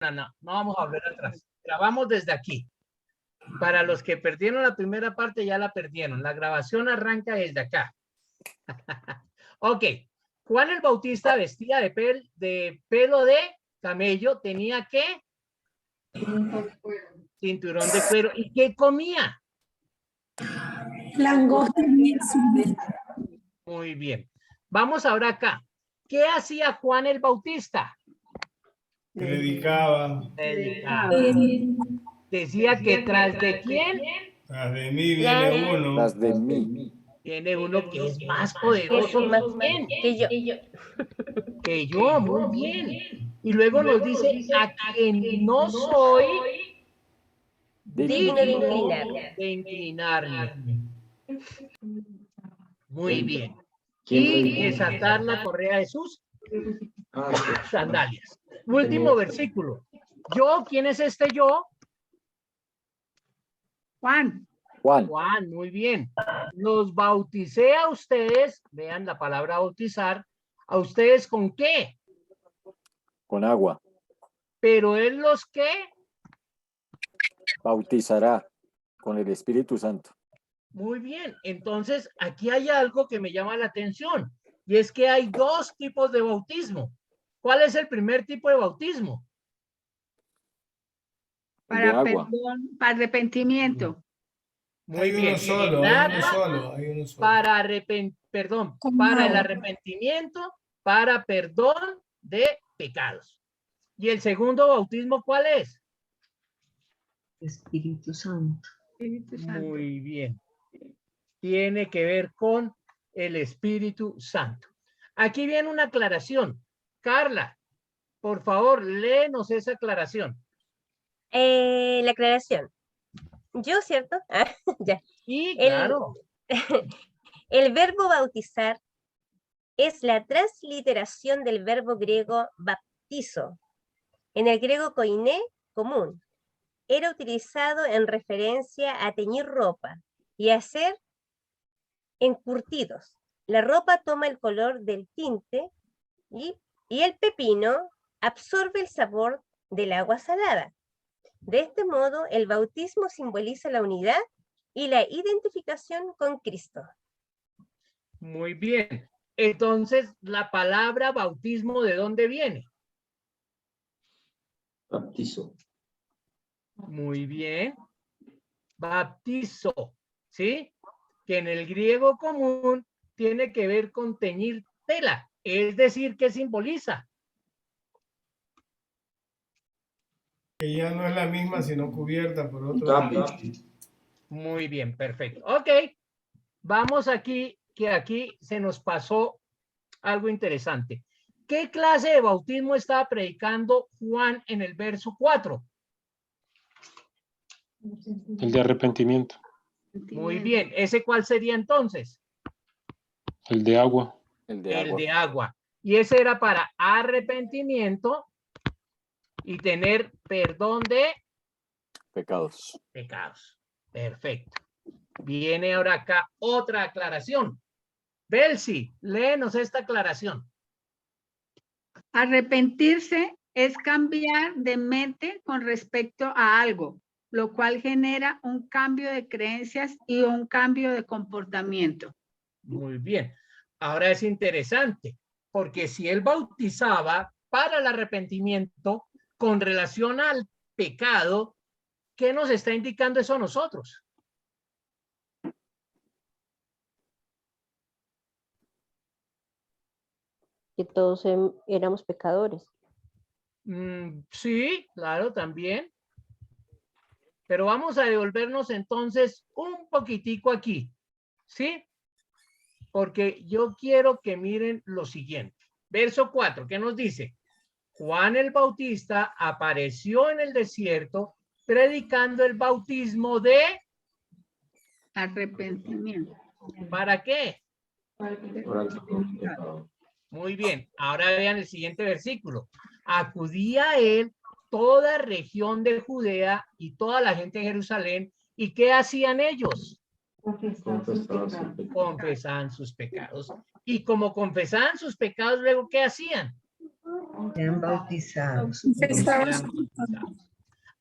no vamos a volver atrás. Grabamos desde aquí. Para los que perdieron la primera parte, ya la perdieron. La grabación arranca desde acá. Ok. Juan el Bautista vestía de pelo de camello. ¿Tenía qué? Cinturón de cuero. ¿Y qué comía? Langosta. Muy bien. Vamos ahora acá. ¿Qué hacía Juan el Bautista? Predicaba. Decía que tras de quién Tras de mí viene uno. Tras de mí. viene uno que es más poderoso que yo, muy bien. Y luego nos dice a quien no soy digno de inclinarme. Muy bien. Y desatar la correa de sus sandalias. Último versículo. Yo, ¿quién es este yo? Juan. Juan, muy bien. Los bauticé a ustedes, vean la palabra bautizar, ¿a ustedes con qué? Con agua. Pero él los que Bautizará con el Espíritu Santo. muy bien. Entonces, aquí hay algo que me llama la atención y es que hay dos tipos de bautismo. ¿Cuál es el primer tipo de bautismo? Para perdón, para arrepentimiento. Muy bien. Hay uno solo. Para para el arrepentimiento, para perdón de pecados. ¿Y el segundo bautismo cuál es? Espíritu Santo. Muy bien. Tiene que ver con el Espíritu Santo. Aquí viene una aclaración. Carla, por favor, léenos esa aclaración. La aclaración. Yo, ¿cierto? Ya. Sí, claro. El verbo bautizar es la transliteración del verbo griego baptizo. En el griego koiné, común. Era utilizado en referencia a teñir ropa y hacer encurtidos. La ropa toma el color del tinte y el pepino absorbe el sabor del agua salada. De este modo, el bautismo simboliza la unidad y la identificación con Cristo. Muy bien. Entonces, la palabra bautismo, ¿de dónde viene? Baptizo. Muy bien. Baptizo, ¿sí? Que en el griego común tiene que ver con teñir tela, es decir, ¿qué simboliza? Que ya no es la misma, sino cubierta por otro. Muy bien, perfecto. Ok, vamos aquí, que aquí se nos pasó algo interesante. ¿Qué clase de bautismo estaba predicando Juan en el verso 4? El de arrepentimiento. Muy bien, ¿ese cuál sería entonces? El de agua. El de agua. Y ese era para arrepentimiento y tener perdón de pecados. Perfecto. Viene ahora acá otra aclaración. Belsi, léenos esta aclaración. Arrepentirse es cambiar de mente con respecto a algo, lo cual genera un cambio de creencias y un cambio de comportamiento. Muy bien. Ahora es interesante, porque si él bautizaba para el arrepentimiento con relación al pecado, ¿qué nos está indicando eso a nosotros? Que todos éramos pecadores. Sí, claro, también. Pero vamos a devolvernos entonces un poquitico aquí, ¿sí? Porque yo quiero que miren lo siguiente. Verso 4, ¿qué nos dice? Juan el Bautista apareció en el desierto predicando el bautismo de arrepentimiento. ¿Para qué? Muy bien. Ahora vean el siguiente versículo. Acudía a él toda región de Judea y toda la gente de Jerusalén. ¿Y qué hacían ellos? Confesaban sus pecados. Y como confesaban sus pecados, luego, ¿qué hacían? Sean bautizados.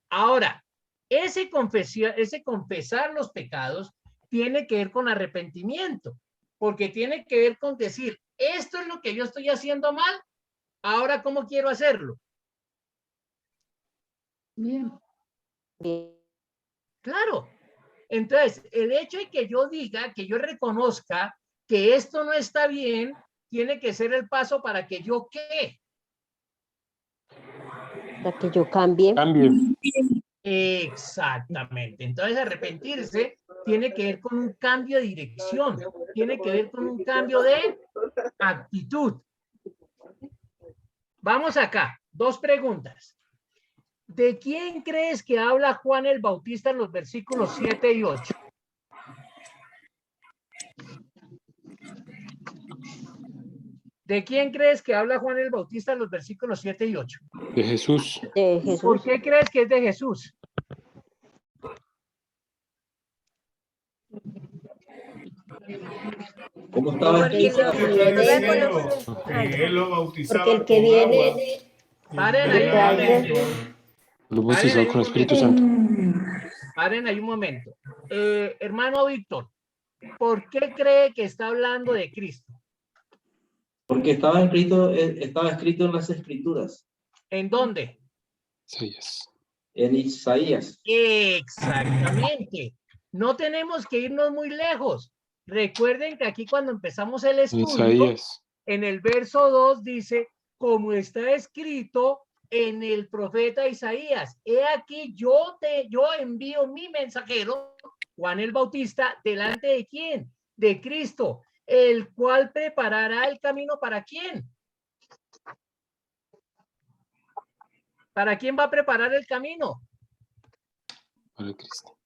Ahora, ese confesar los pecados tiene que ver con arrepentimiento, porque tiene que ver con decir, esto es lo que yo estoy haciendo mal, ahora ¿cómo quiero hacerlo? Bien. Claro. Entonces, el hecho de que yo diga, que yo reconozca que esto no está bien, tiene que ser el paso para que yo ¿qué? Para que yo cambie. Cambio. Exactamente. Entonces, arrepentirse tiene que ver con un cambio de dirección, tiene que ver con un cambio de actitud. Vamos acá, 2 preguntas. ¿De quién crees que habla Juan el Bautista en los versículos 7 y 8? ¿De quién crees que habla Juan el Bautista en los versículos 7 y 8? De Jesús. De Jesús. ¿Por qué crees que es de Jesús? ¿Cómo estaba Porque escrito? Que él lo bautizaba porque el que con viene agua. Paren ahí un momento. Lo bautizó con el Espíritu Santo. Paren ahí un momento. Hermano Víctor, ¿por qué cree que está hablando de Cristo? Porque estaba escrito en las Escrituras, ¿En dónde? Isaías. en Isaías. Exactamente. No tenemos que irnos muy lejos. Recuerden que aquí cuando empezamos el En estudio, Isaías. en el verso 2 dice, como está escrito en el profeta Isaías, he aquí yo envío mi mensajero, Juan el Bautista, delante de quién? De Cristo, el cual preparará el camino para quién. ¿Para quién va a preparar el camino? Para Cristo.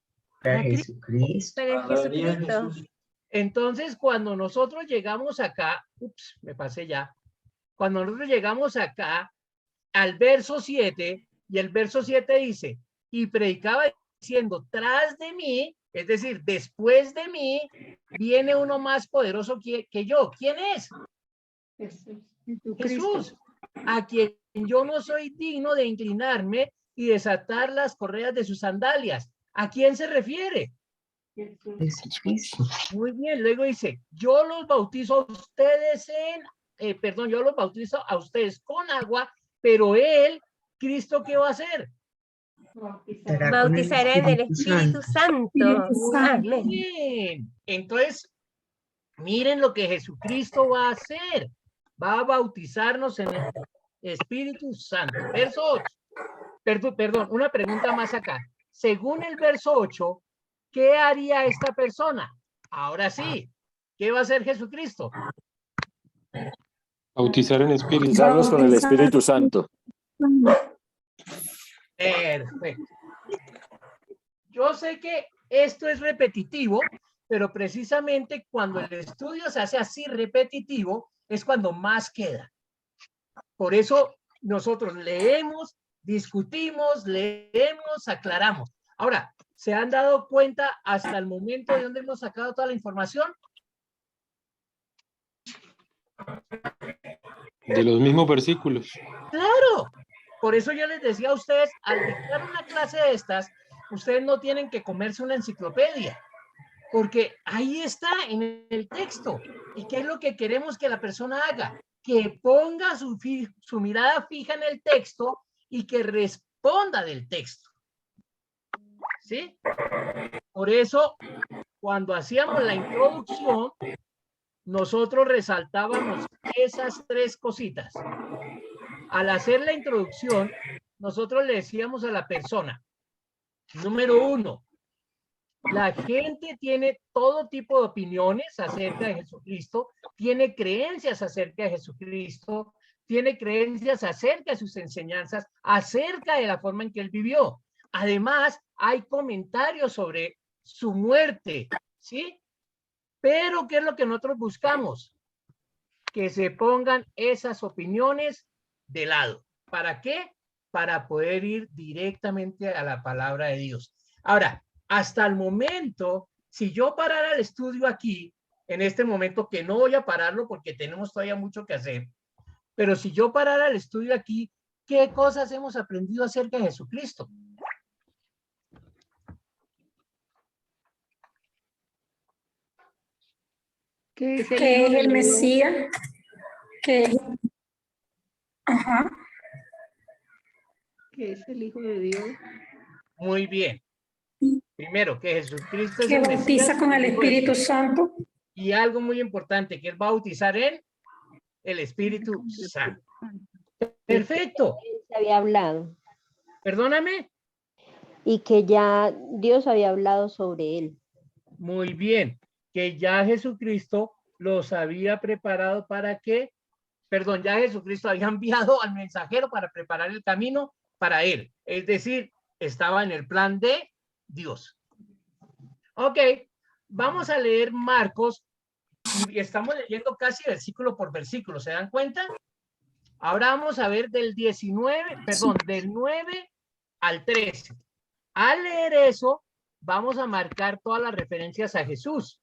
Para Jesucristo. Para Para la venida de Jesucristo. Jesús. Entonces, cuando nosotros llegamos acá, me pasé ya. Cuando nosotros llegamos acá al verso 7, y el verso 7 dice, y predicaba diciendo, tras de mí, es decir, después de mí, viene uno más poderoso que yo. ¿Quién es? Jesús, a quien yo no soy digno de inclinarme y desatar las correas de sus sandalias. ¿A quién se refiere? Jesucristo. Muy bien, luego dice, yo los bautizo a ustedes yo los bautizo a ustedes con agua, pero él, Cristo, ¿qué va a hacer? Bautizará en el Espíritu Santo. Amén. Bien. Entonces, miren lo que Jesucristo va a hacer. Va a bautizarnos en el Espíritu Santo. Verso 8. Perdón, una pregunta más acá. Según el verso 8, ¿qué haría esta persona? Ahora sí, ¿qué va a hacer Jesucristo? Bautizar en Espíritu. Bautizarnos con el Espíritu Santo. Perfecto. Yo sé que esto es repetitivo, pero precisamente cuando el estudio se hace así repetitivo, es cuando más queda. Por eso nosotros leemos, discutimos, aclaramos. Ahora, ¿se han dado cuenta hasta el momento de dónde hemos sacado toda la información? De los mismos versículos. Claro. Por eso yo les decía a ustedes, al dictar una clase de estas, ustedes no tienen que comerse una enciclopedia, porque ahí está en el texto. ¿Y qué es lo que queremos que la persona haga? Que ponga su mirada fija en el texto y que responda del texto. ¿Sí? Por eso, cuando hacíamos la introducción, nosotros resaltábamos esas 3 cositas. Al hacer la introducción, nosotros le decíamos a la persona, número 1, la gente tiene todo tipo de opiniones acerca de Jesucristo, tiene creencias acerca de Jesucristo, tiene creencias acerca de sus enseñanzas, acerca de la forma en que él vivió. Además, hay comentarios sobre su muerte, ¿sí? Pero, ¿qué es lo que nosotros buscamos? Que se pongan esas opiniones de lado. ¿Para qué? Para poder ir directamente a la palabra de Dios. Ahora, hasta el momento, si yo parara el estudio aquí, en este momento, que no voy a pararlo porque tenemos todavía mucho que hacer, Pero si yo parara el estudio aquí, ¿qué cosas hemos aprendido acerca de Jesucristo? ¿Qué es el Que Hijo es de el Dios? Mesías, que ajá, ¿Qué es el Hijo de Dios? Muy bien. Primero, que Jesucristo es que el bautiza Mesías, con el el Hijo de Espíritu Dios. Santo. Y algo muy importante, que Él va a bautizar en el Espíritu Santo. Perfecto. Se había hablado Perdóname. y que ya Dios había hablado sobre él. Muy bien. Que ya Jesucristo los había preparado para que, perdón, ya Jesucristo había enviado al mensajero para preparar el camino para él. Es decir, estaba en el plan de Dios. Ok, vamos a leer Marcos y estamos leyendo casi versículo por versículo, ¿se dan cuenta? Ahora vamos a ver del 9 al 13. Al leer eso, vamos a marcar todas las referencias a Jesús.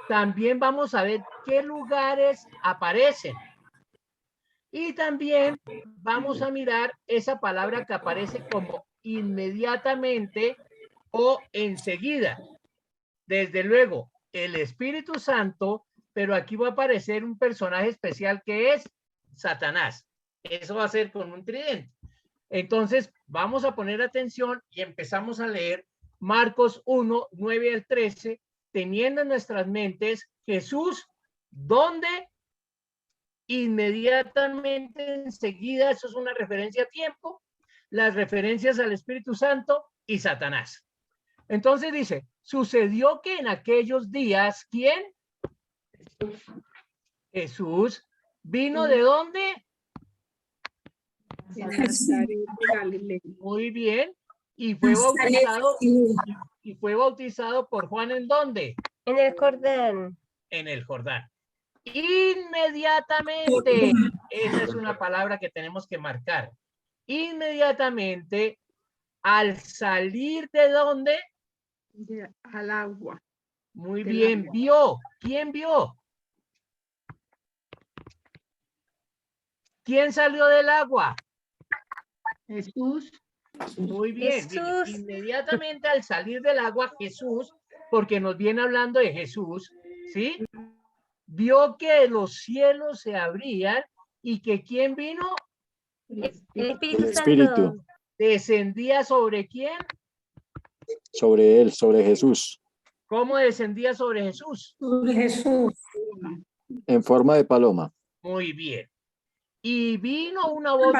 También vamos a ver qué lugares aparecen. Y también vamos a mirar esa palabra que aparece como inmediatamente o enseguida. Desde luego, el Espíritu Santo, pero aquí va a aparecer un personaje especial que es Satanás. Eso va a ser con un tridente. Entonces, vamos a poner atención y empezamos a leer Marcos 1, 9 al 13, teniendo en nuestras mentes Jesús, ¿dónde? Inmediatamente enseguida, eso es una referencia a tiempo, las referencias al Espíritu Santo y Satanás. Entonces dice, sucedió que en aquellos días, ¿quién? Jesús vino ¿de dónde? De Nazaret de Galilea. Muy bien. Y fue bautizado por Juan ¿en dónde? En el Jordán. En el Jordán. Inmediatamente, esa es una palabra que tenemos que marcar. Inmediatamente, al salir de dónde? Al agua. Muy bien, vio. ¿Quién vio? ¿Quién salió del agua? Jesús. Muy bien. Jesús. Inmediatamente al salir del agua, Jesús, porque nos viene hablando de Jesús, ¿sí? Vio que los cielos se abrían y que ¿quién vino? El Espíritu Espíritu. Santo. ¿Descendía sobre quién? Sobre él, sobre Jesús, ¿Cómo descendía sobre Jesús? Sobre Jesús. en forma de paloma. Muy bien. Y vino una voz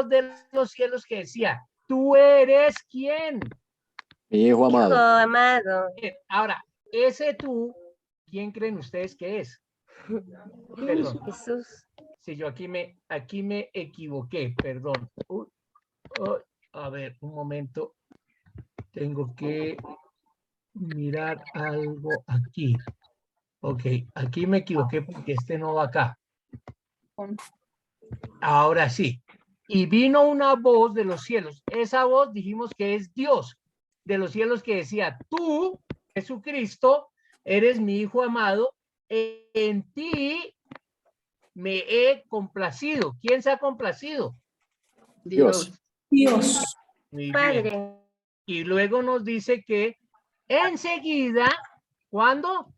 de los cielos, que decía, ¿tú eres quién? Mi hijo Hijo amado. amado. Ahora, ese tú, ¿quién creen ustedes que es? Perdón. Jesús. Si yo aquí me equivoqué, perdón. A ver, un momento. Tengo que mirar algo aquí. Ok, aquí me equivoqué porque este no va acá. Ahora sí. Y vino una voz de los cielos. Esa voz dijimos que es Dios de los cielos que decía, tú, Jesucristo, eres mi hijo amado, en ti me he complacido. ¿Quién se ha complacido? Dios. Dios. Muy bien. Padre. Y luego nos dice que enseguida, ¿cuándo?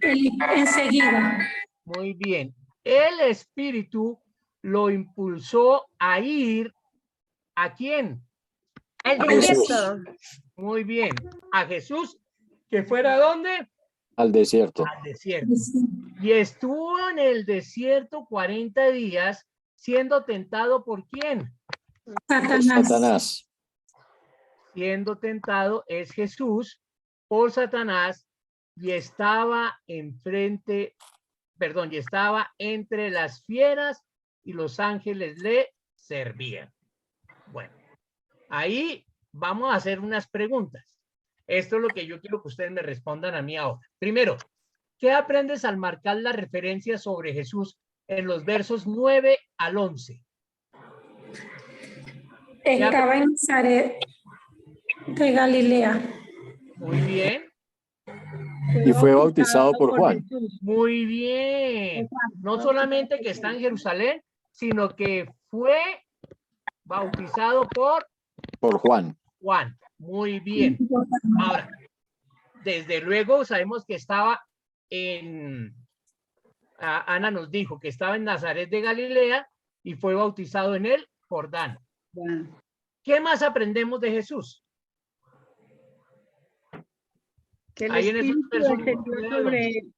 Enseguida. Muy bien. El Espíritu lo impulsó a ir, ¿a quién? Al Jesús. desierto. Muy bien. A Jesús, ¿que fuera a dónde? Al desierto. Al desierto. Y estuvo en el desierto 40 días siendo tentado por ¿quién? Satanás. Siendo tentado es Jesús por Satanás y estaba entre las fieras y los ángeles le servían. Bueno, ahí vamos a hacer unas preguntas. Esto es lo que yo quiero que ustedes me respondan a mí ahora. Primero, ¿qué aprendes al marcar la referencia sobre Jesús en los versos 9 al 11? Estaba en Nazaret de Galilea. Muy bien. Y fue bautizado por Juan. Jesús. Muy bien. No solamente que está en Jerusalén, sino que fue bautizado por Juan. Juan. Muy bien. Ahora, desde luego sabemos que estaba Ana nos dijo que estaba en Nazaret de Galilea y fue bautizado en el Jordán. Bueno, ¿Qué más aprendemos de Jesús? que el Ahí en esos Espíritu versos, descendió sobre él.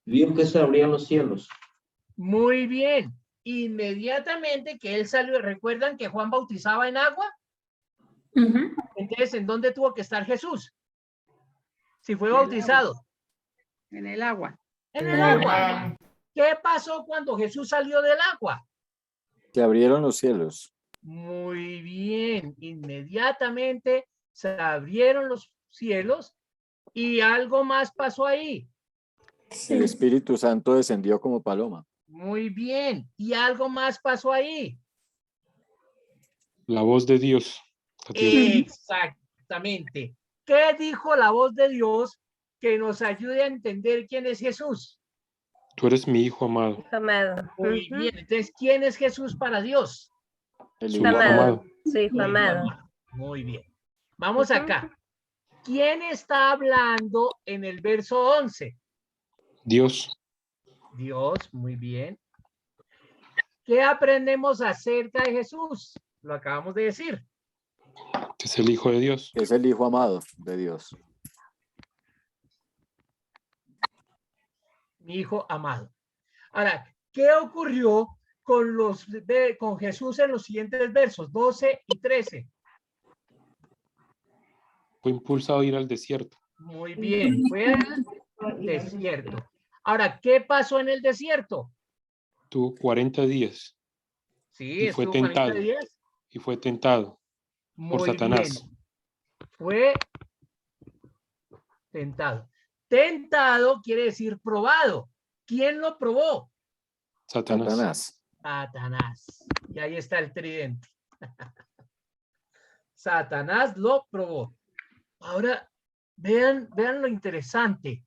Vio que se abrían los cielos. Muy bien. Inmediatamente que él salió, ¿recuerdan que Juan bautizaba en agua? Ujú. Entonces, ¿en dónde tuvo que estar Jesús? Si fue bautizado. En el agua. En el agua. ¿Qué pasó cuando Jesús salió del agua? Se abrieron los cielos. Muy bien. Inmediatamente se abrieron los cielos y algo más pasó ahí. El Espíritu Santo descendió como paloma. Muy bien. Y algo más pasó ahí. La voz de Dios. Exactamente. ¿Qué dijo la voz de Dios que nos ayude a entender quién es Jesús? Tú eres mi hijo amado. Hijo amado. Muy Ujú. bien. Entonces, ¿quién es Jesús para Dios? El Su hijo hijo amado. amado. Su hijo amado. Muy bien. Vamos Ujú. acá. ¿Quién está hablando en el verso 11? Dios. Dios, muy bien. ¿Qué aprendemos acerca de Jesús? Lo acabamos de decir. Que es el hijo de Dios. Es el hijo amado de Dios. Mi hijo amado. Ahora, ¿qué ocurrió con Jesús en los siguientes versos, 12 y 13? Fue impulsado a ir al desierto. Muy bien, fue al desierto. Ahora, ¿qué pasó en el desierto? Tuvo 40 días Sí, y fue estuvo 40 tentado. días. Y fue tentado por Muy Satanás. bien. Fue tentado. Tentado quiere decir probado. ¿Quién lo probó? Satanás. Satanás. Y ahí está el tridente. Satanás lo probó. Ahora, vean lo interesante.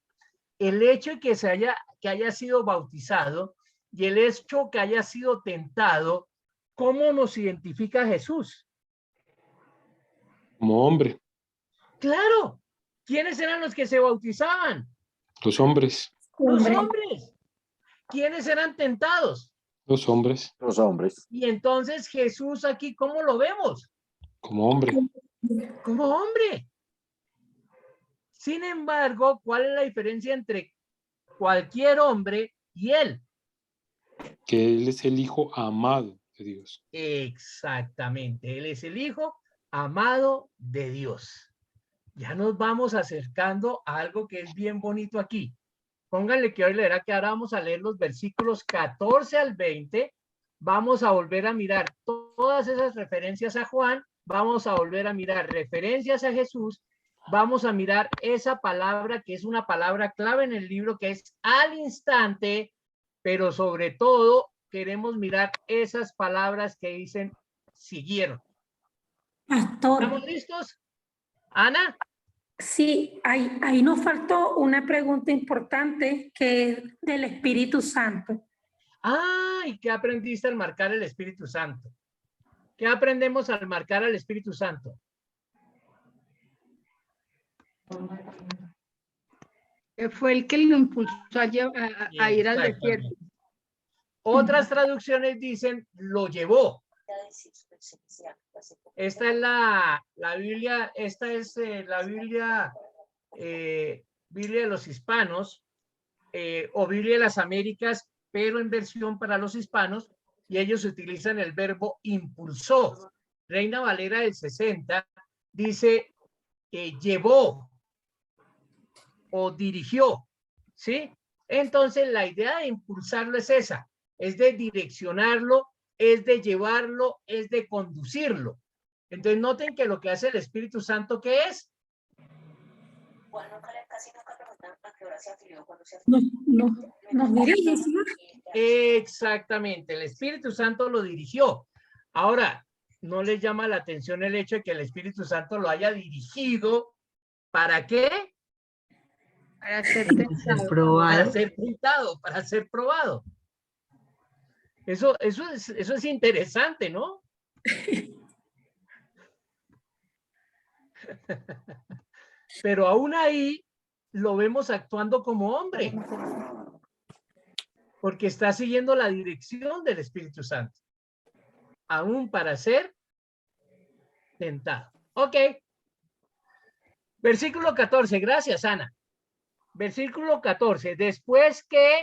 El hecho de que haya sido bautizado y el hecho que haya sido tentado, ¿cómo nos identifica Jesús? Como hombre. Claro. ¿Quiénes eran los que se bautizaban? Los hombres. Los hombres. ¿Quiénes eran tentados? Los hombres. Los hombres. Y entonces Jesús aquí, ¿cómo lo vemos? Como hombre. Como hombre. Sin embargo, ¿cuál es la diferencia entre cualquier hombre y él? Que él es el hijo amado de Dios. Exactamente. Él es el hijo amado de Dios. Ya nos vamos acercando a algo que es bien bonito aquí. Pónganle que hoy leerá que ahora vamos a leer los versículos 14 al 20. Vamos a volver a mirar todas esas referencias a Juan. Vamos a volver a mirar referencias a Jesús. Vamos a mirar esa palabra que es una palabra clave en el libro, que es al instante, pero sobre todo queremos mirar esas palabras que dicen siguieron. Pastor, ¿Estamos listos? Ana. sí, ahí nos faltó una pregunta importante que es del Espíritu Santo. Ah, ¿y qué aprendiste al marcar el Espíritu Santo? ¿Qué aprendemos al marcar al Espíritu Santo? Que fue el que lo impulsó a ir al desierto. Otras traducciones dicen lo llevó. Esta es la Biblia, esta es la Biblia, Biblia de los hispanos o Biblia de las Américas, pero en versión para los hispanos, y ellos utilizan el verbo impulsó. Reina Valera del 60 dice llevó o dirigió, ¿sí? Entonces la idea de impulsarlo es esa, es de direccionarlo, es de llevarlo, es de conducirlo. Entonces noten que lo que hace el Espíritu Santo, ¿qué es? Nos dirige, ¿sí? Exactamente, el Espíritu Santo lo dirigió. Ahora, ¿no les llama la atención el hecho de que el Espíritu Santo lo haya dirigido? ¿Para qué? Para ser Ser tentado. Para probado. ser tentado, para ser probado. Eso es interesante, ¿no? Pero aún ahí lo vemos actuando como hombre, porque está siguiendo la dirección del Espíritu Santo, aún para ser tentado. Ok. Versículo 14, gracias, Ana. Versículo 14, después que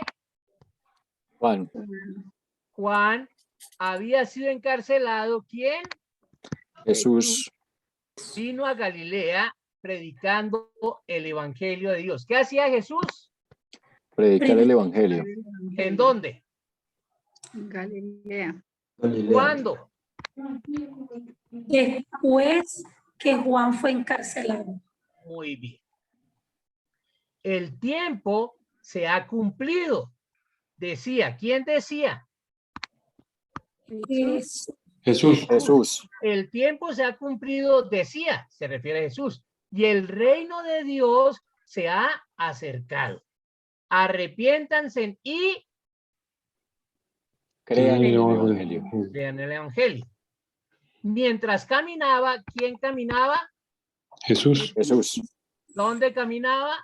Juan había sido encarcelado, ¿quién? Jesús. Vino a Galilea predicando el evangelio de Dios. ¿Qué hacía Jesús? Predicar el evangelio. ¿En dónde? Galilea. ¿Cuándo? Después que Juan fue encarcelado. Muy bien. El tiempo se ha cumplido. Decía, ¿quién decía? Jesús. Jesús. El tiempo se ha cumplido, decía, se refiere a Jesús. Y el reino de Dios se ha acercado. Arrepiéntanse y Crean el evangelio. vean el evangelio. Mientras caminaba, ¿quién caminaba? Jesús. Jesús. ¿Dónde caminaba?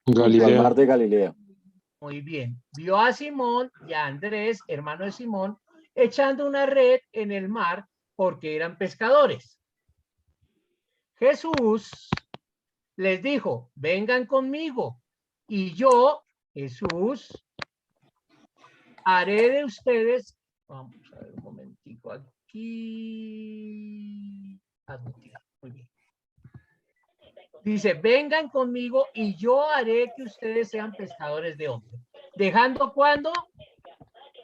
Al Galilea. mar de Galilea. Muy bien. Vio a Simón y a Andrés, hermano de Simón, echando una red en el mar porque eran pescadores. Jesús les dijo, vengan conmigo y yo, Jesús, haré de ustedes, vamos a ver un momentico aquí. Muy bien. Dice, vengan conmigo y yo haré que ustedes sean pescadores de hombres. Dejando cuando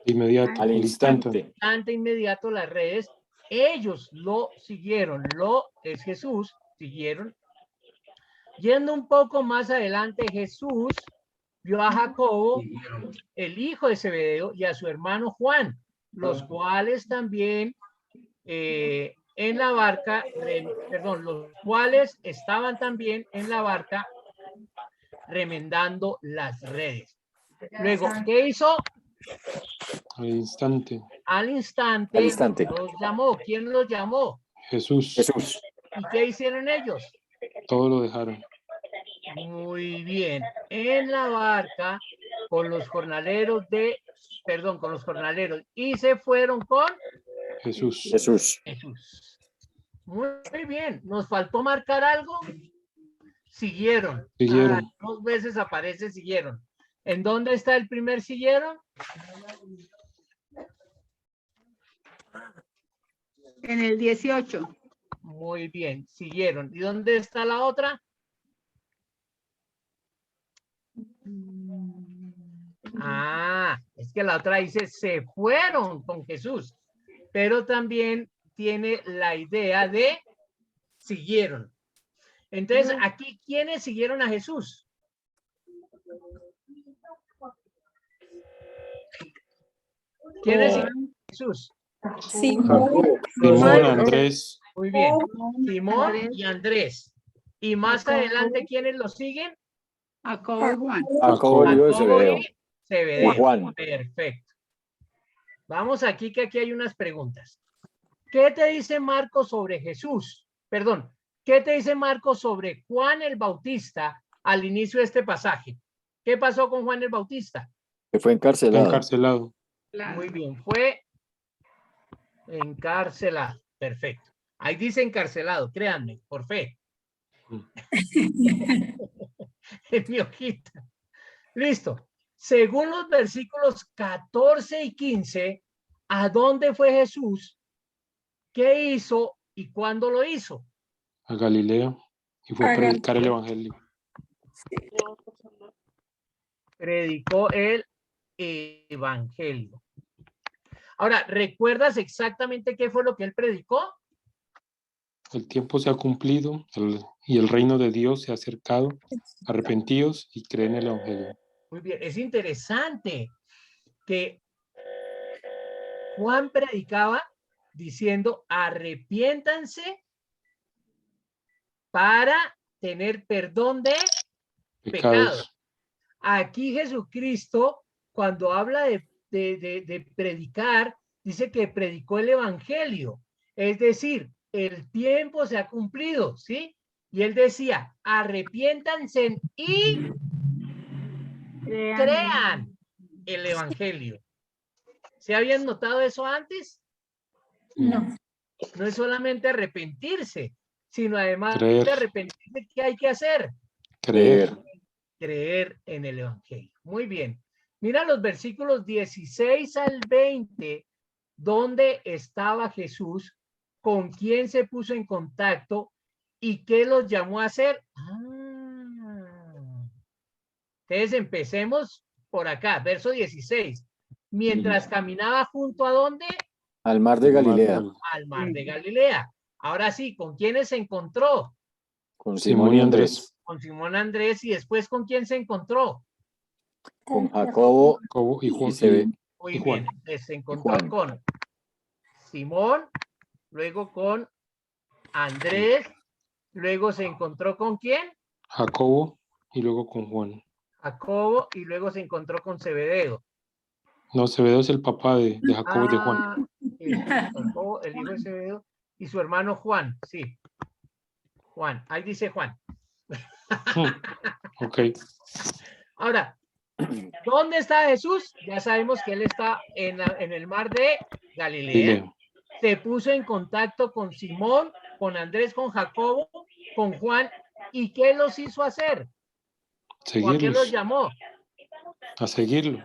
Inmediato. Al instante. inmediato las redes, ellos lo siguieron, es Jesús, siguieron. Yendo un poco más adelante, Jesús vio a Jacobo, el hijo de Zebedeo, y a su hermano Juan, los cuales también en la barca, los cuales estaban también en la barca remendando las redes. Luego, ¿qué hizo? Al instante. Al instante, Al instante. los llamó. ¿Quién los llamó? Jesús. Jesús. ¿Y qué hicieron ellos? Todo lo dejaron. Muy bien. En la barca con los jornaleros y se fueron con Jesús. Jesús. Jesús. Muy bien. ¿Nos faltó marcar algo? Siguieron. Siguieron. 2 veces aparece siguieron. ¿En dónde está el primer siguieron? En el 18. Muy bien, siguieron. ¿Y dónde está la otra? Es que la otra dice se fueron con Jesús, pero también tiene la idea de siguieron. Entonces, aquí, ¿quiénes siguieron a Jesús? ¿Quiénes siguieron a Jesús? Simón. Simón, Andrés. Muy bien. Simón y Andrés. Y más adelante, ¿quiénes los siguen? Jacobo y Juan. Jacobo, el hijo de Zebedeo. Zebedeo. Y Juan. Perfecto. Vamos aquí, que aquí hay unas preguntas. ¿Qué te dice Marcos sobre Jesús? Perdón, ¿qué te dice Marcos sobre Juan el Bautista al inicio de este pasaje? ¿Qué pasó con Juan el Bautista? Que fue encarcelado. Encarcelado. Muy bien, fue encarcelado. Perfecto. Ahí dice encarcelado, créanme, por fe. En mi hojita. Listo. Según los versículos 14 y 15, ¿a dónde fue Jesús? ¿Qué hizo y cuándo lo hizo? A Galilea. Y fue a predicar el evangelio. Predicó el evangelio. Ahora, ¿recuerdas exactamente qué fue lo que él predicó? El tiempo se ha cumplido y el reino de Dios se ha acercado. Arrepentíos y creen el evangelio. Muy bien, es interesante que Juan predicaba diciendo arrepiéntanse para tener perdón de pecados. Aquí Jesucristo, cuando habla de predicar, dice que predicó el evangelio. Es decir, el tiempo se ha cumplido, ¿sí? Y él decía, arrepiéntanse y crean el evangelio. ¿Se habían notado eso antes? No. No es solamente arrepentirse, sino además Creer. de arrepentirse, ¿qué hay que hacer? Creer. Creer en el evangelio. Muy bien. Mira los versículos 16 al 20, donde estaba Jesús, con quién se puso en contacto y qué los llamó a hacer. Entonces empecemos por acá, verso 16. Mientras caminaba junto a dónde? Al mar de Galilea. Al mar de Galilea. Ahora sí, ¿con quiénes se encontró? Con Simón y Andrés. Con Simón Andrés, y después ¿con quién se encontró? Con Jacobo y Juan. Muy bien, se encontró con Simón, luego con Andrés, luego se encontró ¿con quién? Jacobo y luego con Juan. Jacobo, y luego se encontró con Zebedeo. No, Zebedeo es el papá de Jacobo y de Juan. Jacobo, el hijo de Zebedeo, y su hermano Juan, sí. Juan, ahí dice Juan. Ok. Ahora, ¿dónde está Jesús? Ya sabemos que él está en el mar de Galilea. Se puso en contacto con Simón, con Andrés, con Jacobo, con Juan. ¿Y qué los hizo hacer? ¿O a qué los llamó? A seguirlo.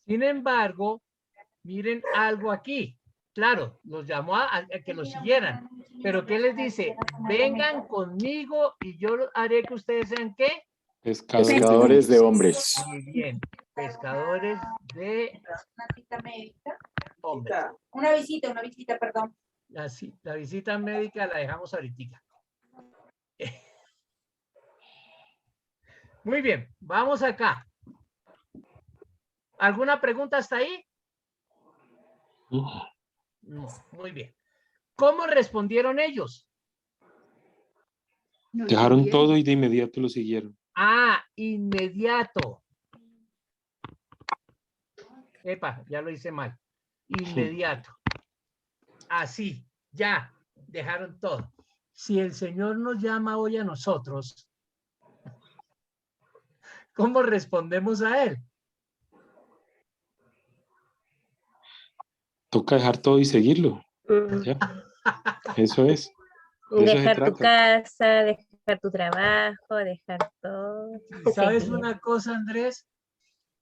Sin embargo, miren algo aquí. Claro, los llamó a que los siguieran. Pero ¿qué les dice? Vengan conmigo y yo haré que ustedes sean ¿qué? Pescadores de hombres. Muy bien. Pescadores de hombres. Una visita, perdón. La visita médica la dejamos ahorita. Muy bien, vamos acá. ¿Alguna pregunta hasta ahí? No, muy bien. ¿Cómo respondieron ellos? Dejaron todo y de inmediato lo siguieron. Inmediato. Epa, ya lo hice mal. Inmediato. Así, ya, dejaron todo. Si el Señor nos llama hoy a nosotros, ¿cómo respondemos a Él? Toca dejar todo y seguirlo. ¿Ya? Eso es. Dejar tu casa, dejar tu trabajo, dejar todo. ¿Sabes una cosa, Andrés?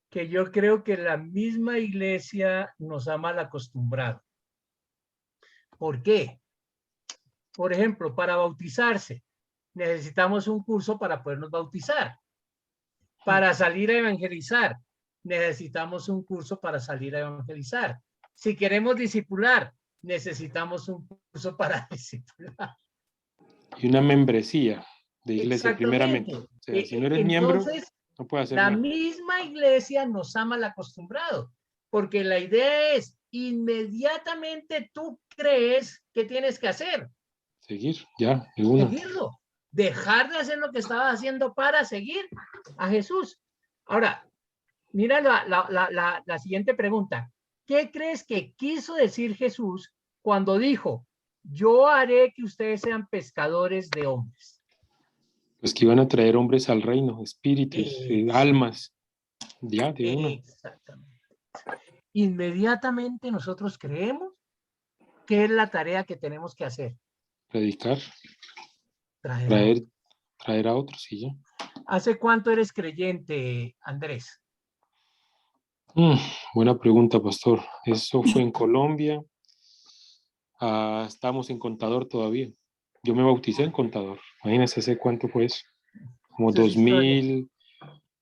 Que yo creo que la misma iglesia nos ha mal acostumbrado. ¿Por qué? Por ejemplo, para bautizarse, necesitamos un curso para podernos bautizar. Para salir a evangelizar, necesitamos un curso para salir a evangelizar. Si queremos discipular, necesitamos un curso para discipular. Y una membresía de iglesia, primeramente. O sea, si no eres miembro, no puedes hacer nada. La misma iglesia nos ha mal acostumbrado, porque la idea es, inmediatamente tú crees que tienes que hacer. Seguir, ya, de una. Seguirlo. Dejar de hacer lo que estabas haciendo para seguir a Jesús. Ahora, mira la siguiente pregunta. ¿Qué crees que quiso decir Jesús cuando dijo, yo haré que ustedes sean pescadores de hombres? Pues que iban a traer hombres al reino, espíritus, almas, ya, de una. Exactamente. Inmediatamente nosotros creemos que es la tarea que tenemos que hacer. Predicar, traer a otros y ya. ¿Hace cuánto eres creyente, Andrés? Buena pregunta, pastor. Eso fue en Colombia. Estamos en Contador todavía. Yo me bauticé en Contador. Imagínense hace cuánto fue eso. Como 2000,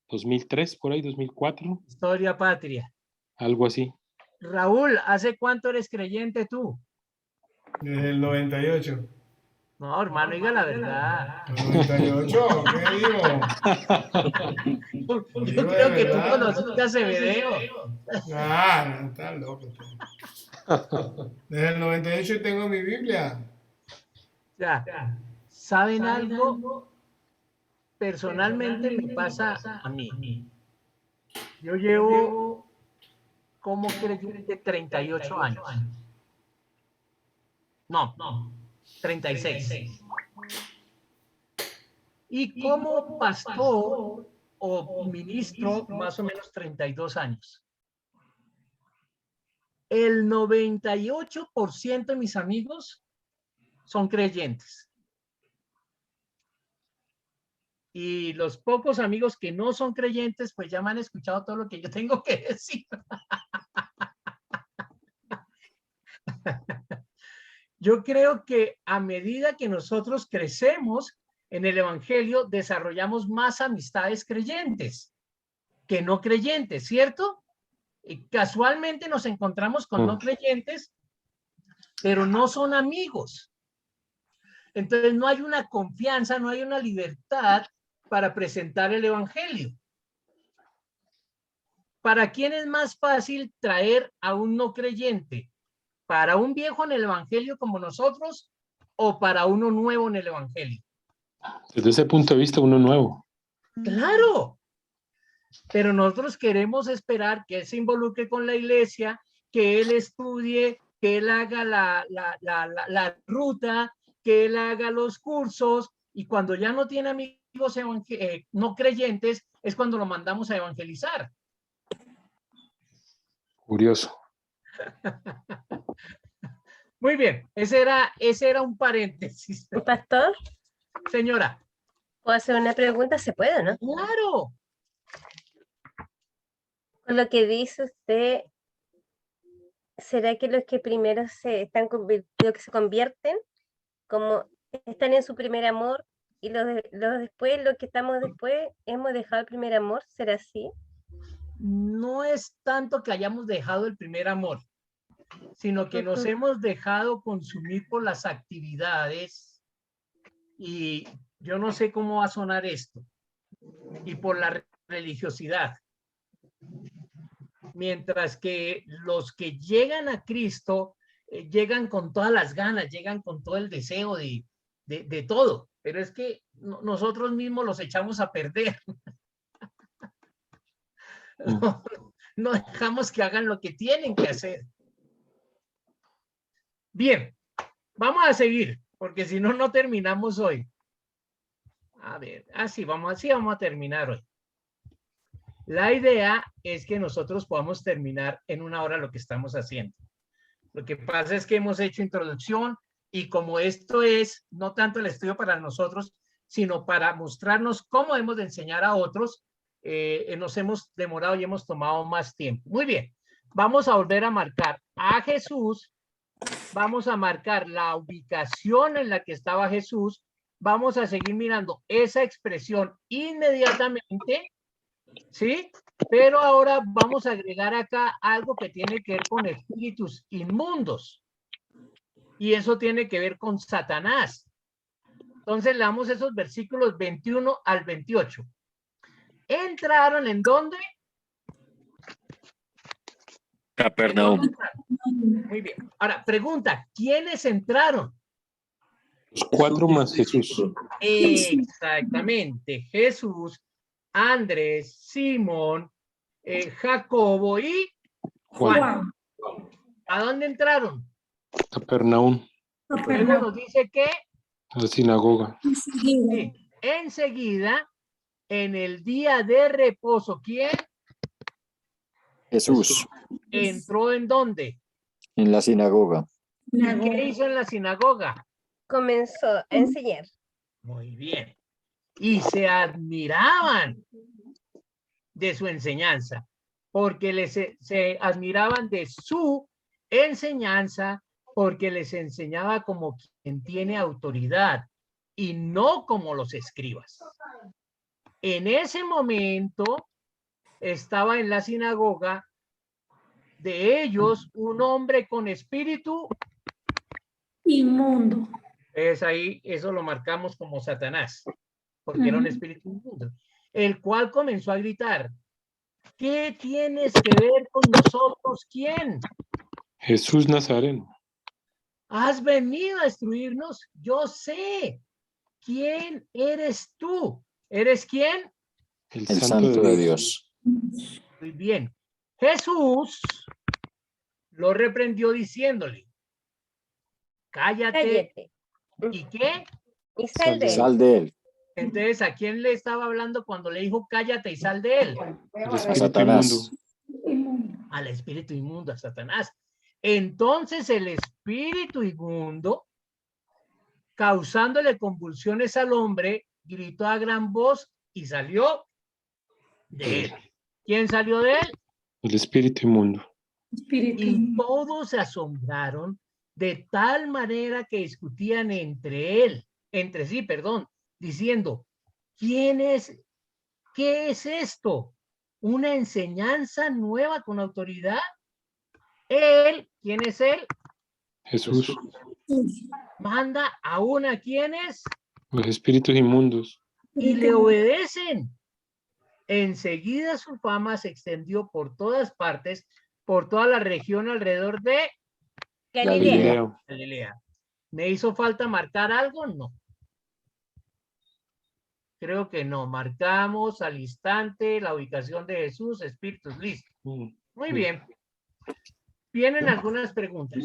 2003, por ahí, 2004. Historia patria. Algo así. Raúl, ¿hace cuánto eres creyente tú? Desde el 98. No, hermano, diga la verdad. ¿98? ¿Qué digo? Yo creo que tú conociste a Zebedeo. No, está loco. Desde el 98 tengo mi Biblia. Ya. ¿Saben algo? personalmente me pasa a mí. Yo llevo como creyente 38 años. No, 36. Y como pastor o ministro, más o menos 32 años. El 98% de mis amigos son creyentes. Y los pocos amigos que no son creyentes, pues ya me han escuchado todo lo que yo tengo que decir. Yo creo que a medida que nosotros crecemos en el evangelio, desarrollamos más amistades creyentes que no creyentes, ¿cierto? Y casualmente nos encontramos con no creyentes, pero no son amigos. Entonces no hay una confianza, no hay una libertad para presentar el evangelio. ¿Para quién es más fácil traer a un no creyente? ¿Para un viejo en el evangelio como nosotros o para uno nuevo en el evangelio? Desde ese punto de vista, uno nuevo. Claro, pero nosotros queremos esperar que él se involucre con la iglesia, que él estudie, que él haga la ruta, que él haga los cursos, y cuando ya no tiene amigos no creyentes, es cuando lo mandamos a evangelizar. Curioso. Muy bien, ese era un paréntesis. Pastor, señora. ¿puedo hacer una pregunta? ¿Se puede, no? Claro. Con lo que dice usted, ¿será que los que primero los que se convierten, como están en su primer amor, y los después, los que estamos después, hemos dejado el primer amor? ¿Será así? No es tanto que hayamos dejado el primer amor, sino que nos hemos dejado consumir por las actividades, y yo no sé cómo va a sonar esto, y por la religiosidad. Mientras que los que llegan a Cristo llegan con todas las ganas, llegan con todo el deseo de todo, pero es que nosotros mismos los echamos a perder. No dejamos que hagan lo que tienen que hacer. Bien, vamos a seguir, porque si no, no terminamos hoy. A ver, así vamos a terminar hoy. La idea es que nosotros podamos terminar en 1 hora lo que estamos haciendo. Lo que pasa es que hemos hecho introducción, y como esto es no tanto el estudio para nosotros, sino para mostrarnos cómo hemos de enseñar a otros, nos hemos demorado y hemos tomado más tiempo. Muy bien, vamos a volver a marcar a Jesús, vamos a marcar la ubicación en la que estaba Jesús, vamos a seguir mirando esa expresión inmediatamente, ¿sí? Pero ahora vamos a agregar acá algo que tiene que ver con espíritus inmundos, y eso tiene que ver con Satanás. Entonces leamos esos versículos 21 al 28. ¿Entraron en dónde? Capernaum. Muy bien. Ahora, pregunta, ¿quiénes entraron? Los 4 más Jesús. Exactamente. Jesús, Andrés, Simón, Jacobo y Juan. ¿A dónde entraron? Capernaum. Luego nos dice que La sinagoga. sí, enseguida, en el día de reposo, ¿quién? Jesús. ¿Entró en dónde? En la sinagoga. ¿Y qué hizo en la sinagoga? Comenzó a enseñar. Muy bien. Y se admiraban de su enseñanza, porque se admiraban de su enseñanza, porque les enseñaba como quien tiene autoridad y no como los escribas. En ese momento estaba en la sinagoga de ellos un hombre con espíritu inmundo. Es ahí, eso lo marcamos como Satanás, porque era un espíritu inmundo, el cual comenzó a gritar: ¿qué tienes que ver con nosotros? ¿Quién? Jesús Nazareno. ¿Has venido a destruirnos? Yo sé quién eres tú, ¿Eres quién? El El santo de Dios. Muy bien. Jesús lo reprendió diciéndole, cállate. Cállate. ¿Y qué? Y sal de él. Sal de él. Entonces, ¿a quién le estaba hablando cuando le dijo cállate y sal de él? El A espíritu Satanás. inmundo. Al espíritu inmundo, a Satanás. Entonces el espíritu inmundo, causándole convulsiones al hombre, gritó a gran voz y salió de él. ¿Quién salió de él? El espíritu inmundo. Y todos se asombraron de tal manera que discutían entre sí, diciendo, ¿qué es esto? ¿Una enseñanza nueva con autoridad? Él, ¿quién es él? Jesús. Manda aún a quienes Los espíritus inmundos. y le obedecen. Enseguida su fama se extendió por todas partes, por toda la región alrededor de Galilea. Galilea. ¿Me hizo falta marcar algo? No. Creo que no. Marcamos al instante la ubicación de Jesús, espíritus, listo. Muy bien. Vienen algunas preguntas.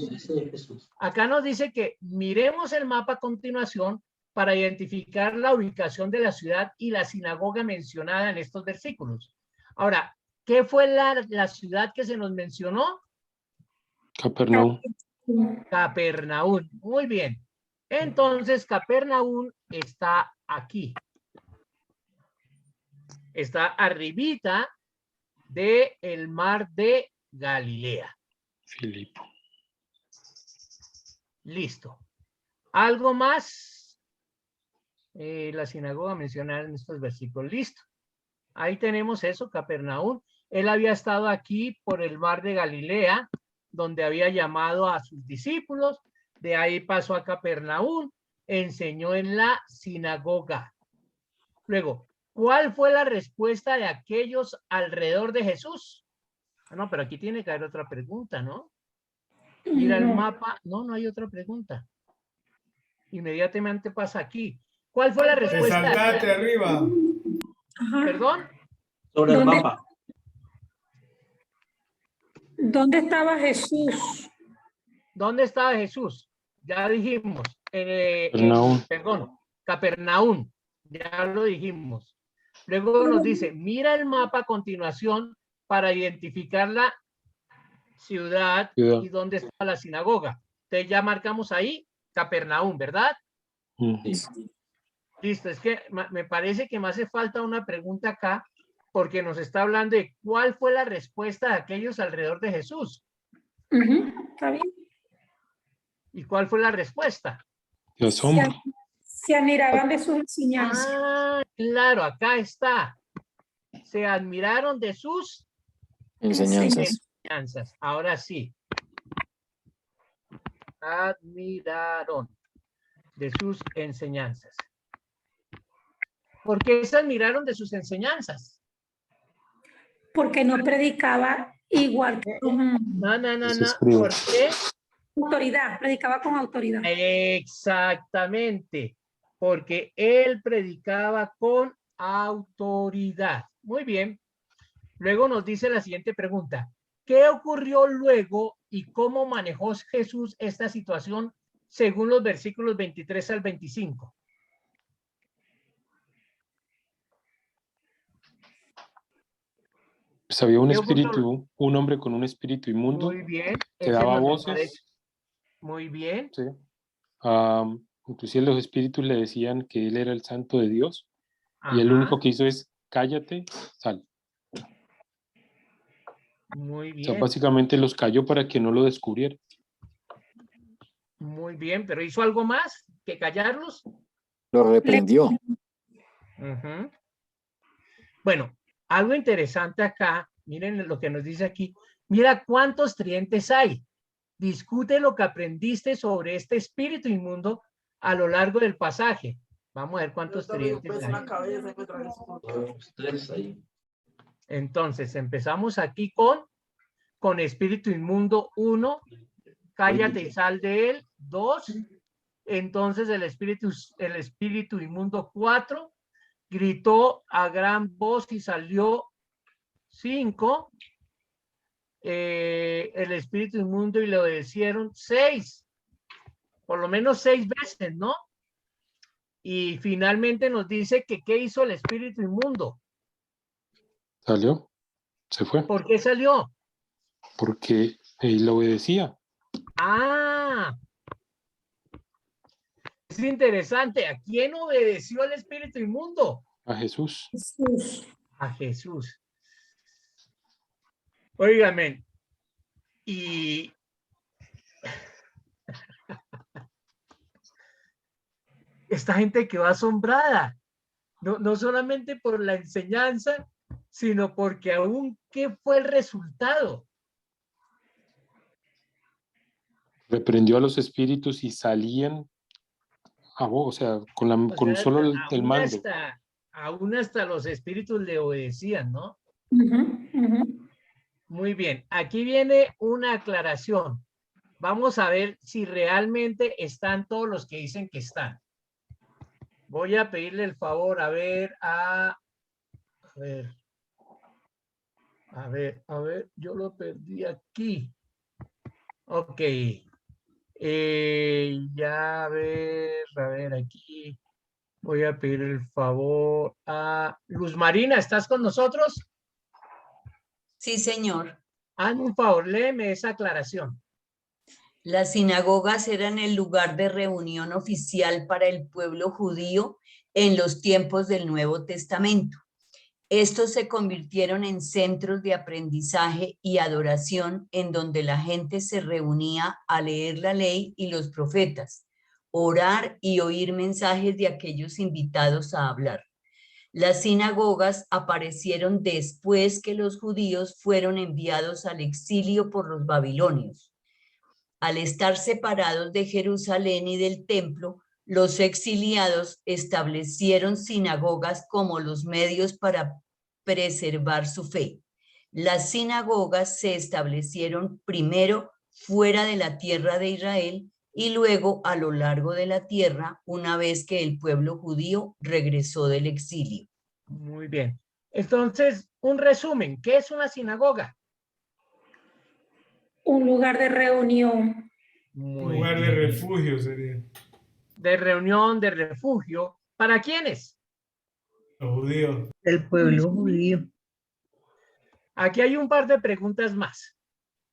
Acá nos dice que miremos el mapa a continuación para identificar la ubicación de la ciudad y la sinagoga mencionada en estos versículos. Ahora, ¿qué fue la ciudad que se nos mencionó? Capernaum. Capernaum. Muy bien. Entonces, Capernaum está aquí. Está arribita del mar de Galilea. Filipo. Listo. ¿Algo más? La sinagoga mencionada en estos versículos. Listo. Ahí tenemos eso, Capernaum. Él había estado aquí por el mar de Galilea, donde había llamado a sus discípulos. De ahí pasó a Capernaum, enseñó en la sinagoga. Luego, ¿cuál fue la respuesta de aquellos alrededor de Jesús? No, pero aquí tiene que haber otra pregunta, ¿no? Mira el mapa. No, no hay otra pregunta. Inmediatamente pasa aquí. ¿Cuál fue la Te respuesta? saltaste arriba. ¿Perdón? Sobre el mapa. ¿Dónde estaba Jesús? ¿Dónde estaba Jesús? Ya dijimos. Capernaum. Capernaum. Ya lo dijimos. Luego nos dice, mira el mapa a continuación para identificar la ciudad y dónde está la sinagoga. Entonces ya marcamos ahí Capernaum, ¿verdad? Listo, es que me parece que me hace falta una pregunta acá porque nos está hablando de cuál fue la respuesta de aquellos alrededor de Jesús. Está bien. ¿Y cuál fue la respuesta? De asombro. Se admiraban de sus enseñanzas. Ah, claro, acá está. Se admiraron de sus Enseñanzas. Ahora sí. Admiraron de sus enseñanzas. ¿Por qué se admiraron de sus enseñanzas? Porque no predicaba igual que No. ¿Por qué? autoridad, predicaba con autoridad. Exactamente, porque él predicaba con autoridad. Muy bien. Luego nos dice la siguiente pregunta. ¿Qué ocurrió luego y cómo manejó Jesús esta situación según los versículos 23 al 25? Pues había un espíritu, un hombre con un espíritu inmundo. Muy bien. Que daba voces. Muy bien. Sí. Inclusive los espíritus le decían que él era el santo de Dios. Ajá. Y él lo único que hizo es cállate, sal. Muy bien. O sea, básicamente los cayó para que no lo descubrieran. Muy bien, pero ¿hizo algo más que callarlos? Lo reprendió. Bueno, algo interesante acá, miren lo que nos dice aquí. Mira cuántos tridentes hay. Discute lo que aprendiste sobre este espíritu inmundo a lo largo del pasaje. Vamos a ver cuántos tridentes hay. Entonces, empezamos aquí con espíritu inmundo 1, cállate y sal de él, 2, entonces el espíritu inmundo 4, gritó a gran voz y salió 5. El espíritu inmundo y le obedecieron 6. Por lo menos 6 veces, ¿no? Y finalmente nos dice que ¿qué hizo el espíritu inmundo? Salió, se fue, ¿Por qué salió? porque él lo obedecía. Ah, es interesante. ¿A quién obedeció el espíritu inmundo? A Jesús. A Jesús. Óigame, y esta gente quedó asombrada, no solamente por la enseñanza, sino porque aún, ¿qué fue el resultado? Reprendió a los espíritus y salían o sea, con solo el mando. Aún hasta los espíritus le obedecían, ¿no? Muy bien, aquí viene una aclaración. Vamos a ver si realmente están todos los que dicen que están. Voy a pedirle el favor a ver, yo lo perdí aquí. Ok. Ya a ver aquí. Voy a pedir el favor a Luz Marina, ¿estás con nosotros? Sí, señor. Hazme un favor, léeme esa aclaración. Las sinagogas eran el lugar de reunión oficial para el pueblo judío en los tiempos del Nuevo Testamento. Estos se convirtieron en centros de aprendizaje y adoración en donde la gente se reunía a leer la ley y los profetas, orar y oír mensajes de aquellos invitados a hablar. Las sinagogas aparecieron después que los judíos fueron enviados al exilio por los babilonios. Al estar separados de Jerusalén y del templo, los exiliados establecieron sinagogas como los medios para preservar su fe. Las sinagogas se establecieron primero fuera de la tierra de Israel y luego a lo largo de la tierra una vez que el pueblo judío regresó del exilio. Muy bien. Entonces, un resumen, ¿qué es una sinagoga? Un lugar de reunión. Un lugar de refugio sería. De reunión, de refugio. ¿Para quiénes? Los judíos. El pueblo judío. Aquí hay un par de preguntas más.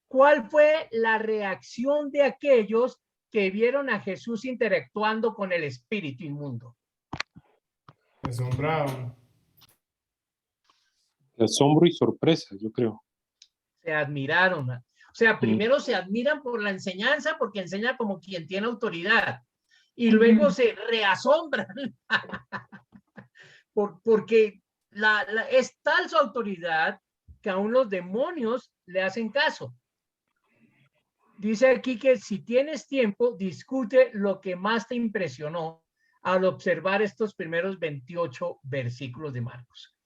¿Cuál fue la reacción de aquellos que vieron a Jesús interactuando con el espíritu inmundo? Asombrado. Asombro y sorpresa, yo creo. Se admiraron. O sea, primero se admiran por la enseñanza, porque enseña como quien tiene autoridad. Y luego se reasombran. Porque es tal su autoridad que aún los demonios le hacen caso. Dice aquí que si tienes tiempo, discute lo que más te impresionó al observar estos primeros 28 versículos de Marcos.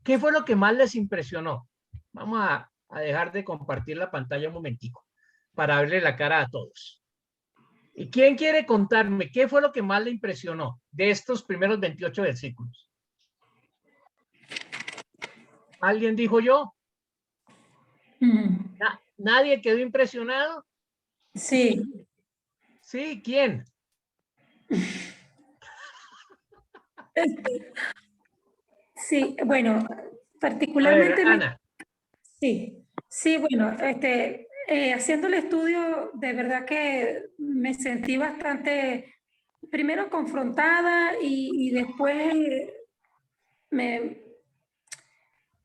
¿Qué fue lo que más les impresionó? Vamos a dejar de compartir la pantalla un momentico para verle la cara a todos. ¿Y quién quiere contarme qué fue lo que más le impresionó de estos primeros 28 versículos? ¿Alguien dijo yo? ¿Nadie quedó impresionado? Sí. Sí, ¿quién? Sí, bueno, particularmente... A ver, Ana. Sí, bueno, haciendo el estudio, de verdad que me sentí bastante, primero confrontada y después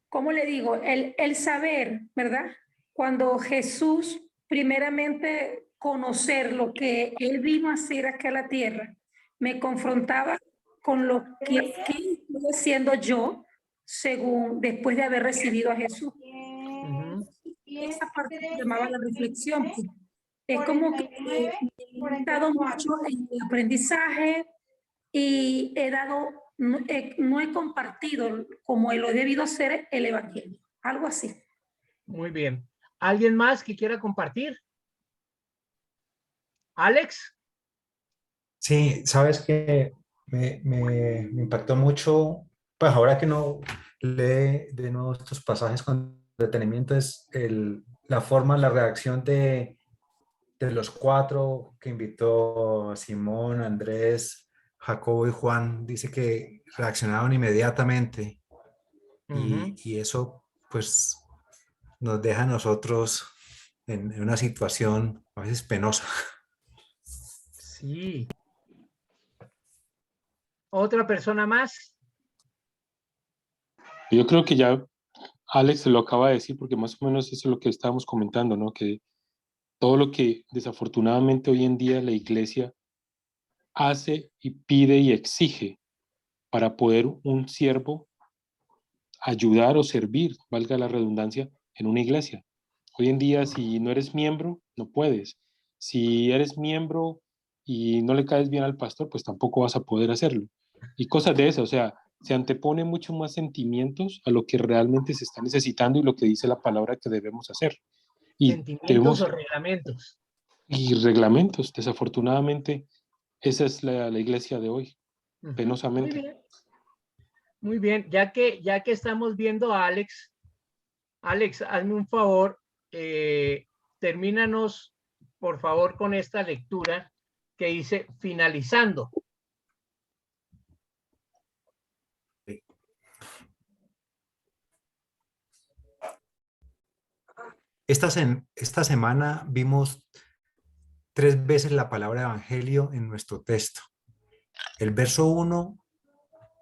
¿cómo le digo? El saber, ¿verdad? Cuando Jesús, primeramente, conocer lo que Él vino a hacer acá a la tierra, me confrontaba con lo que estoy haciendo yo, después de haber recibido a Jesús. Esa parte me llamaba la reflexión. Es como que he estado mucho en el aprendizaje y no he compartido como lo he debido hacer el evangelio, algo así. Muy bien. ¿Alguien más que quiera compartir? ¿Alex? Sí, sabes que me impactó mucho pues ahora que no lee de nuevo estos pasajes con detenimiento, es la forma, la reacción de los 4 que invitó Simón, Andrés, Jacobo y Juan. Dice que reaccionaron inmediatamente y eso pues nos deja a nosotros en una situación a veces penosa. Sí. ¿Otra persona más? Yo creo que ya Alex lo acaba de decir, porque más o menos eso es lo que estábamos comentando, ¿no? Que todo lo que desafortunadamente hoy en día la iglesia hace y pide y exige para poder un siervo ayudar o servir, valga la redundancia, en una iglesia. Hoy en día, si no eres miembro, no puedes. Si eres miembro y no le caes bien al pastor, pues tampoco vas a poder hacerlo. Y cosas de eso, o sea, se antepone mucho más sentimientos a lo que realmente se está necesitando y lo que dice la palabra que debemos hacer. Y Sentimientos o reglamentos. Y reglamentos, desafortunadamente, esa es la iglesia de hoy, penosamente. Muy bien. Muy bien, ya que estamos viendo a Alex, hazme un favor, termínanos, por favor, con esta lectura que dice finalizando. Esta semana vimos 3 veces la palabra evangelio en nuestro texto. El verso 1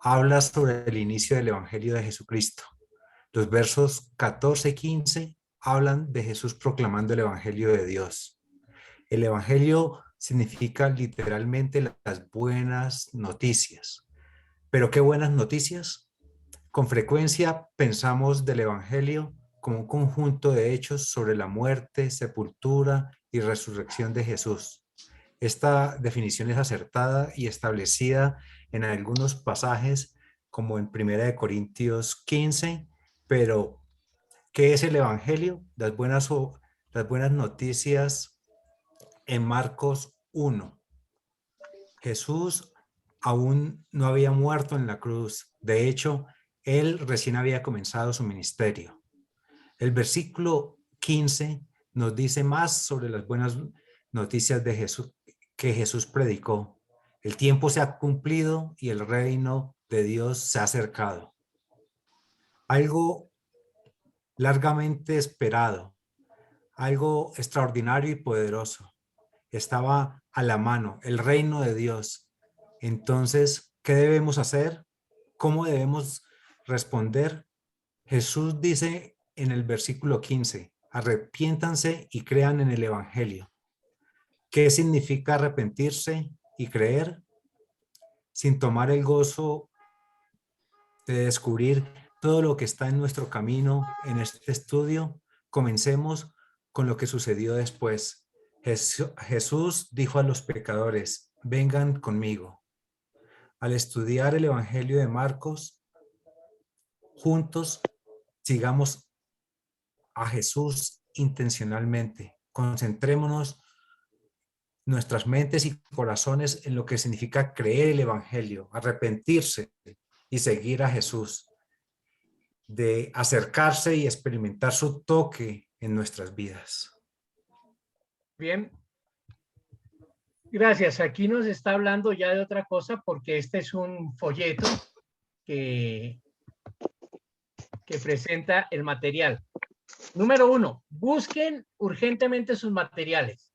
habla sobre el inicio del evangelio de Jesucristo. Los versos 14 y 15 hablan de Jesús proclamando el evangelio de Dios. El evangelio significa literalmente las buenas noticias. ¿Pero qué buenas noticias? Con frecuencia pensamos del evangelio como un conjunto de hechos sobre la muerte, sepultura y resurrección de Jesús. Esta definición es acertada y establecida en algunos pasajes, como en 1 Corintios 15, pero ¿qué es el evangelio? Las buenas noticias en Marcos 1. Jesús aún no había muerto en la cruz. De hecho, él recién había comenzado su ministerio. El versículo 15 nos dice más sobre las buenas noticias de Jesús que Jesús predicó. El tiempo se ha cumplido y el reino de Dios se ha acercado. Algo largamente esperado, algo extraordinario y poderoso estaba a la mano, el reino de Dios. Entonces, ¿qué debemos hacer? ¿Cómo debemos responder? Jesús dice en el versículo 15, arrepiéntanse y crean en el evangelio. ¿Qué significa arrepentirse y creer? Sin tomar el gozo de descubrir todo lo que está en nuestro camino en este estudio, comencemos con lo que sucedió después. Jesús dijo a los pecadores, vengan conmigo. Al estudiar el Evangelio de Marcos, juntos sigamos a Jesús intencionalmente. Concentrémonos nuestras mentes y corazones en lo que significa creer el Evangelio, arrepentirse y seguir a Jesús, de acercarse y experimentar su toque en nuestras vidas. Bien. Gracias. Aquí nos está hablando ya de otra cosa porque este es un folleto que presenta el material. Número 1, busquen urgentemente sus materiales.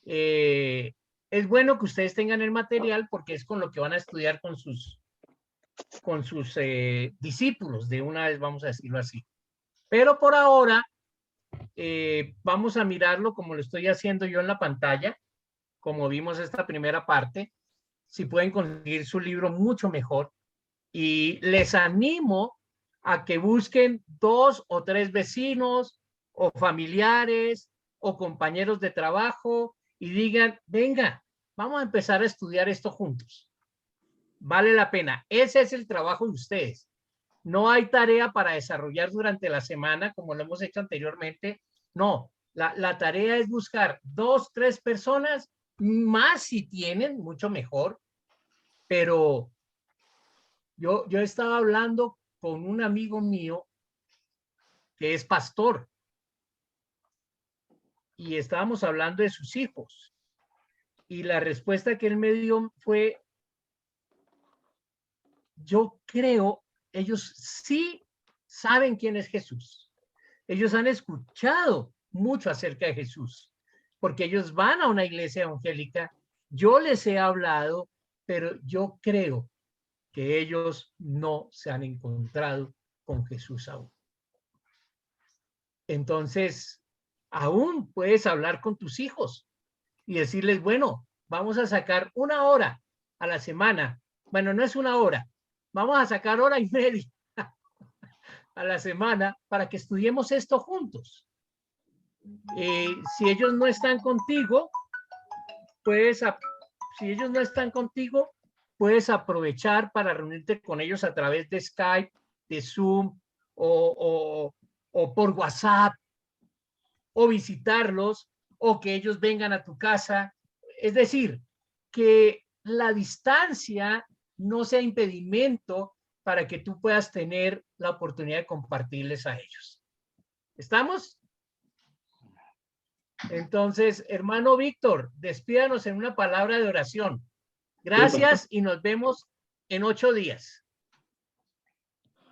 Es bueno que ustedes tengan el material porque es con lo que van a estudiar con sus discípulos, de una vez vamos a decirlo así. Pero por ahora vamos a mirarlo como lo estoy haciendo yo en la pantalla, como vimos esta primera parte. Si pueden conseguir su libro, mucho mejor. Y les animo a que busquen 2 o 3 vecinos o familiares o compañeros de trabajo y digan, venga, vamos a empezar a estudiar esto juntos. Vale la pena. Ese es el trabajo de ustedes. No hay tarea para desarrollar durante la semana como lo hemos hecho anteriormente. No, la tarea es buscar 2, 3 personas, más si tienen, mucho mejor, pero Yo estaba hablando con un amigo mío que es pastor y estábamos hablando de sus hijos. Y la respuesta que él me dio fue, yo creo, ellos sí saben quién es Jesús. Ellos han escuchado mucho acerca de Jesús, porque ellos van a una iglesia evangélica. Yo les he hablado, pero yo creo que ellos no se han encontrado con Jesús aún. Entonces, aún puedes hablar con tus hijos y decirles, bueno, vamos a sacar 1 hora a la semana. Bueno, no es 1 hora, vamos a sacar 1:30 a la semana para que estudiemos esto juntos. Si ellos no están contigo, puedes aprovechar para reunirte con ellos a través de Skype, de Zoom o por WhatsApp, o visitarlos, o que ellos vengan a tu casa. Es decir, que la distancia no sea impedimento para que tú puedas tener la oportunidad de compartirles a ellos. ¿Estamos? Entonces, hermano Víctor, despídanos en una palabra de oración. Gracias y nos vemos en 8 días.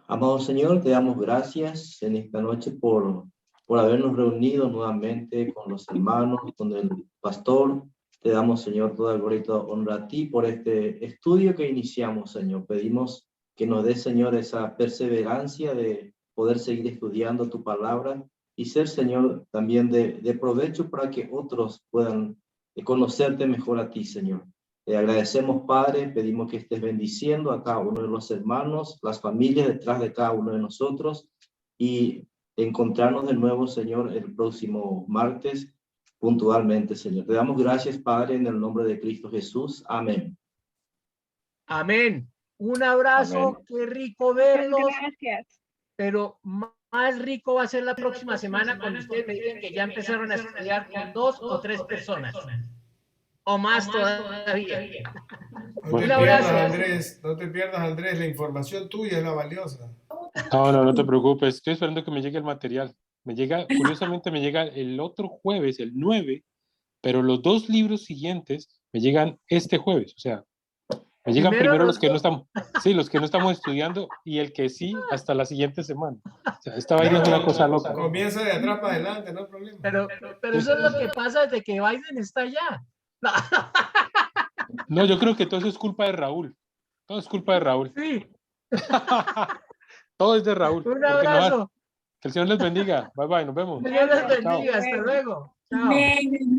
Amado Señor, te damos gracias en esta noche por habernos reunido nuevamente con los hermanos, con el pastor. Te damos, Señor, toda gloria y toda honra a ti por este estudio que iniciamos, Señor. Pedimos que nos des, Señor, esa perseverancia de poder seguir estudiando tu palabra y ser, Señor, también de provecho para que otros puedan conocerte mejor a ti, Señor. Te agradecemos, Padre, pedimos que estés bendiciendo a cada uno de los hermanos, las familias detrás de cada uno de nosotros y encontrarnos de nuevo, Señor, el próximo martes puntualmente, Señor. Te damos gracias, Padre, en el nombre de Cristo Jesús. Amén. Amén. Un abrazo, Amén. qué rico verlos. Gracias. Pero más rico va a ser la próxima semana cuando ustedes me digan que ya empezaron a estudiar con 2 o 3 personas. O más todavía. No te pierdas, Andrés, no te pierdas, Andrés, la información tuya es la valiosa. No te preocupes, estoy esperando que me llegue el material. Curiosamente me llega el otro jueves, el 9, pero los 2 libros siguientes me llegan este jueves, o sea, me llegan primero los que no estamos, sí, los que no estamos estudiando y el que sí hasta la siguiente semana. O sea, esta vaina es una cosa loca. Comienza de atrás para adelante, no hay problema. Pero eso es lo que pasa desde que Biden está allá. No, yo creo que todo eso es culpa de Raúl. Todo es culpa de Raúl. Sí. Todo es de Raúl. Un abrazo. Que el Señor les bendiga. Bye bye, nos vemos. Dios les bendiga. Chao. Hasta luego. Chao. Amén.